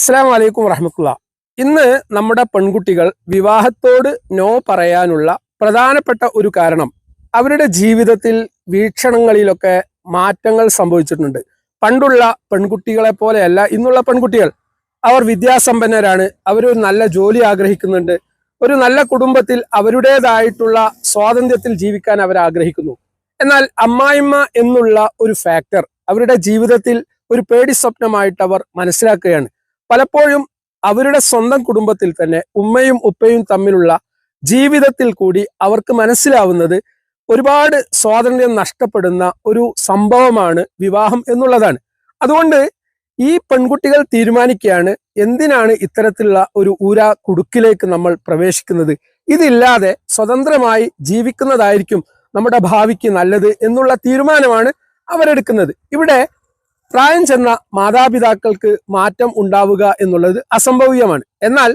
അസ്സലാമു അലൈക്കും വറഹ്മത്തുള്ളാഹി. ഇന്ന് നമ്മുടെ പെൺകുട്ടികൾ വിവാഹത്തോട് നോ പറയാനുള്ള പ്രധാനപ്പെട്ട ഒരു കാരണം അവരുടെ ജീവിതത്തിൽ വീക്ഷണങ്ങളിലൊക്കെ മാറ്റങ്ങൾ സംഭവിച്ചിട്ടുണ്ട്. പണ്ടുള്ള പെൺകുട്ടികളെ പോലെയല്ല ഇന്നുള്ള പെൺകുട്ടികൾ. അവർ വിദ്യാസമ്പന്നരാണ്, അവരൊരു നല്ല ജോലി ആഗ്രഹിക്കുന്നുണ്ട്, ഒരു നല്ല കുടുംബത്തിൽ അവരുടേതായിട്ടുള്ള സ്വാതന്ത്ര്യത്തിൽ ജീവിക്കാൻ അവർ ആഗ്രഹിക്കുന്നു. എന്നാൽ അമ്മായിമ്മ എന്നുള്ള ഒരു ഫാക്ടർ അവരുടെ ജീവിതത്തിൽ ഒരു പേടി സ്വപ്നമായിട്ട് അവർ മനസ്സിലാക്കുകയാണ്. പലപ്പോഴും അവരുടെ സ്വന്തം കുടുംബത്തിൽ തന്നെ ഉമ്മയും ഉപ്പയും തമ്മിലുള്ള ജീവിതത്തിൽ കൂടി അവർക്ക് മനസ്സിലാവുന്നത് ഒരുപാട് സ്വാതന്ത്ര്യം നഷ്ടപ്പെടുന്ന ഒരു സംഭവമാണ് വിവാഹം എന്നുള്ളതാണ്. അതുകൊണ്ട് ഈ പെൺകുട്ടികൾ തീരുമാനിക്കുകയാണ്, എന്തിനാണ് ഇത്തരത്തിലുള്ള ഒരു ഊരാ കുടുക്കിലേക്ക് നമ്മൾ പ്രവേശിക്കുന്നത്, ഇതില്ലാതെ സ്വതന്ത്രമായി ജീവിക്കുന്നതായിരിക്കും നമ്മുടെ ഭാവിക്ക് നല്ലത് എന്നുള്ള തീരുമാനമാണ് അവരെടുക്കുന്നത്. ഇവിടെ പ്രായം ചെന്ന മാതാപിതാക്കൾക്ക് മാറ്റം ഉണ്ടാവുക എന്നുള്ളത് അസംഭവ്യമാണ്. എന്നാൽ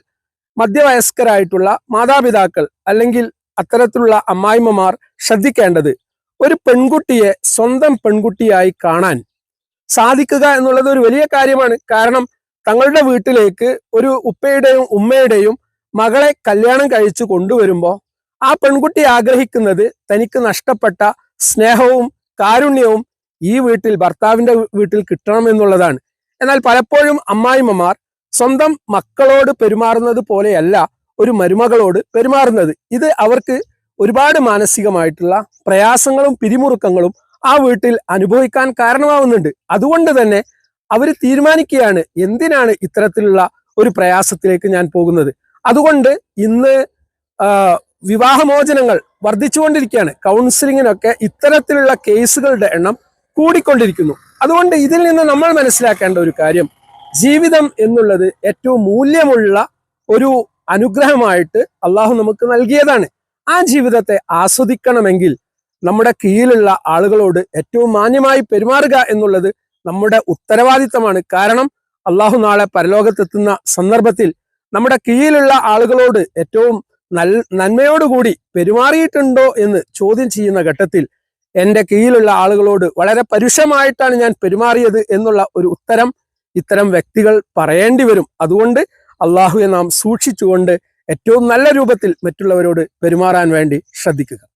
മധ്യവയസ്കരായിട്ടുള്ള മാതാപിതാക്കൾ അല്ലെങ്കിൽ അത്തരത്തിലുള്ള അമ്മായിമ്മമാർ ശ്രദ്ധിക്കേണ്ടത്, ഒരു പെൺകുട്ടിയെ സ്വന്തം പെൺകുട്ടിയായി കാണാൻ സാധിക്കുക എന്നുള്ളത് ഒരു വലിയ കാര്യമാണ്. കാരണം തങ്ങളുടെ വീട്ടിലേക്ക് ഒരു ഉപ്പയുടെയും ഉമ്മയുടെയും മകളെ കല്യാണം കഴിച്ചു കൊണ്ടുവരുമ്പോൾ ആ പെൺകുട്ടി ആഗ്രഹിക്കുന്നത് തനിക്ക് നഷ്ടപ്പെട്ട സ്നേഹവും കാരുണ്യവും ഈ വീട്ടിൽ, ഭർത്താവിന്റെ വീട്ടിൽ കിട്ടണം എന്നുള്ളതാണ്. എന്നാൽ പലപ്പോഴും അമ്മായിമ്മമാർ സ്വന്തം മക്കളോട് പെരുമാറുന്നത് പോലെയല്ല ഒരു മരുമകളോട് പെരുമാറുന്നത്. ഇത് അവർക്ക് ഒരുപാട് മാനസികമായിട്ടുള്ള പ്രയാസങ്ങളും പിരിമുറുക്കങ്ങളും ആ വീട്ടിൽ അനുഭവിക്കാൻ കാരണമാവുന്നുണ്ട്. അതുകൊണ്ട് തന്നെ അവർ തീരുമാനിക്കുകയാണ്, എന്തിനാണ് ഇത്തരത്തിലുള്ള ഒരു പ്രയാസത്തിലേക്ക് ഞാൻ പോകുന്നത്. അതുകൊണ്ട് ഇന്ന് വിവാഹമോചനങ്ങൾ വർദ്ധിച്ചുകൊണ്ടിരിക്കുകയാണ്. കൗൺസിലിങ്ങിനൊക്കെ ഇത്തരത്തിലുള്ള കേസുകളുടെ എണ്ണം കൂടിക്കൊണ്ടിരിക്കുന്നു. അതുകൊണ്ട് ഇതിൽ നിന്ന് നമ്മൾ മനസ്സിലാക്കേണ്ട ഒരു കാര്യം, ജീവിതം എന്നുള്ളത് ഏറ്റവും മൂല്യമുള്ള ഒരു അനുഗ്രഹമായിട്ട് അള്ളാഹു നമുക്ക് നൽകിയതാണ്. ആ ജീവിതത്തെ ആസ്വദിക്കണമെങ്കിൽ നമ്മുടെ കീഴിലുള്ള ആളുകളോട് ഏറ്റവും മാന്യമായി പെരുമാറുക എന്നുള്ളത് നമ്മുടെ ഉത്തരവാദിത്തമാണ്. കാരണം അള്ളാഹു നാളെ പരലോകത്തെത്തുന്ന സന്ദർഭത്തിൽ നമ്മുടെ കീഴിലുള്ള ആളുകളോട് ഏറ്റവും നന്മയോടുകൂടി പെരുമാറിയിട്ടുണ്ടോ എന്ന് ചോദ്യം ചെയ്യുന്ന ഘട്ടത്തിൽ എൻ്റെ കീഴിലുള്ള ആളുകളോട് വളരെ പരുഷമായിട്ടാണ് ഞാൻ പെരുമാറിയത് എന്നുള്ള ഒരു ഉത്തരം ഇത്തരം വ്യക്തികൾ പറയേണ്ടി വരും. അതുകൊണ്ട് അള്ളാഹുവെ നാം സൂക്ഷിച്ചുകൊണ്ട് ഏറ്റവും നല്ല രൂപത്തിൽ മറ്റുള്ളവരോട് പെരുമാറാൻ വേണ്ടി ശ്രദ്ധിക്കുക.